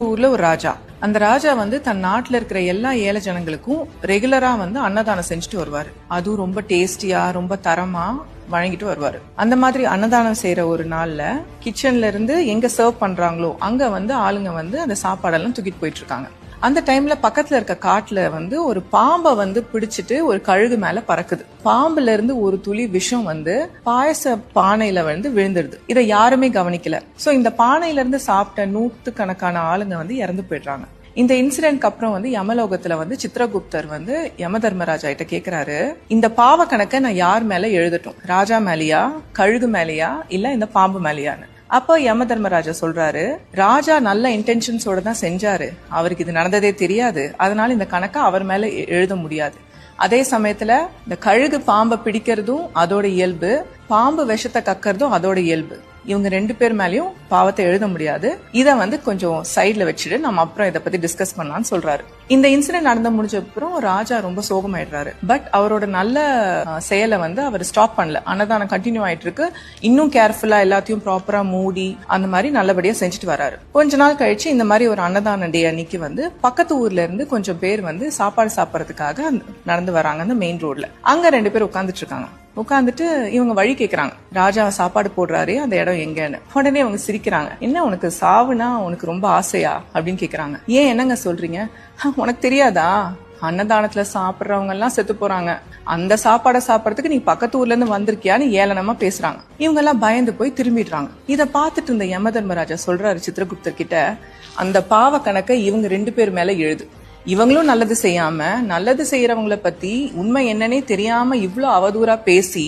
ஊர்ல ஒரு ராஜா. அந்த ராஜா வந்து தன் நாட்டுல இருக்கிற எல்லா ஏழை ஜனங்களுக்கும் ரெகுலரா வந்து அன்னதானம் செஞ்சுட்டு வருவாரு. அதுவும் ரொம்ப டேஸ்டியா ரொம்ப தரமா வழங்கிட்டு வருவாரு. அந்த மாதிரி அன்னதானம் செய்யற ஒரு நாள்ல கிச்சன்ல இருந்து எங்க சர்வ் பண்றாங்களோ அங்க வந்து ஆளுங்க வந்து அந்த சாப்பாடெல்லாம் தூக்கிட்டு போயிட்டு இருக்காங்க. அந்த டைம்ல பக்கத்துல இருக்க காட்டுல வந்து ஒரு பாம்பை வந்து பிடிச்சிட்டு ஒரு கழுகு மேல பறக்குது. பாம்புல இருந்து ஒரு துளி விஷம் வந்து பாயச பானையில வந்து விழுந்துடுது. இதை யாருமே கவனிக்கல. சோ இந்த பானையில இருந்து சாப்பிட்ட நூற்றுக்கணக்கான ஆளுங்க வந்து இறந்து போயிடுறாங்க. இந்த இன்சிடென்ட்க்கு அப்புறம் வந்து யமலோகத்துல வந்து சித்ரகுப்தர் வந்து யம தர்மராஜா கிட்ட கேக்குறாரு, இந்த பாவ கணக்கை நான் யார் மேல எழுதட்டும், ராஜா மேலயா, கழுகு மேலயா, இல்ல இந்த பாம்பு மேலயான்னு. அப்போ யம தர்மராஜா சொல்றாரு, ராஜா நல்ல இன்டென்ஷன்ஸோட தான் செஞ்சாரு, அவருக்கு இது நடந்ததே தெரியாது, அதனால இந்த கணக்கை அவர் மேல எழுத முடியாது. அதே சமயத்துல இந்த கழுகு பாம்பை பிடிக்கிறதும் அதோட இயல்பு, பாம்பு விஷத்தை கக்கறதும் அதோட இயல்பு. இவங்க ரெண்டு பேர் மேலயும் பாவத்தை எழுத முடியாது. இத வந்து கொஞ்சம் சைட்ல வச்சுட்டு நம்ம அப்புறம் இதை பத்தி டிஸ்கஸ் பண்ணலாம்னு சொல்றாரு. இந்த இன்சிடென்ட் நடந்து முடிஞ்ச அப்புறம் ராஜா ரொம்ப சோகமாயிடுறாரு. பட் அவரோட நல்ல செயலை வந்து அவர் ஸ்டாப் பண்ணல. அன்னதானம் கண்டினியூ ஆயிட்டு இருக்கு. இன்னும் கேர்ஃபுல்லா எல்லாத்தையும் ப்ராப்பரா மூடி அந்த மாதிரி நல்லபடியா செஞ்சுட்டு வராரு. கொஞ்ச நாள் கழிச்சு இந்த மாதிரி ஒரு அன்னதான டே அன்னைக்கு வந்து பக்கத்து ஊர்ல இருந்து கொஞ்சம் பேர் வந்து சாப்பாடு சாப்பிடறதுக்காக நடந்து வராங்க அந்த மெயின் ரோட்ல. அங்க ரெண்டு பேர் உட்கார்ந்துட்டு இருக்காங்க. உட்காந்துட்டு இவங்க வழி கேக்குறாங்க, ராஜா சாப்பாடு போடுறாரு அந்த இடம் எங்கன்னு. உடனே அவங்க சிரிக்கிறாங்க, என்ன உனக்கு சாவுனா உனக்கு ரொம்ப ஆசையா அப்படின்னு கேக்குறாங்க. ஏன் என்னங்க சொல்றீங்க, உனக்கு தெரியாதா, அன்னதானத்துல சாப்பிடுறவங்க எல்லாம் செத்து போறாங்க, அந்த சாப்பாடை சாப்பிடறதுக்கு நீ பக்கத்து ஊர்ல இருந்து வந்திருக்கியான்னு ஏளனமா பேசுறாங்க. இவங்க எல்லாம் பயந்து போய் திரும்பிடுறாங்க. இத பாத்துட்டு இந்த யம தர்மராஜா சொல்றாரு சித்ரகுப்தர் கிட்ட, அந்த பாவ கணக்கை இவங்க ரெண்டு பேர் மேல எழுது. இவங்களும் நல்லது செய்யாம நல்லது செய்யறவங்கள பத்தி உண்மை என்னன்னே தெரியாம இவ்ளோ அவதூறா பேசி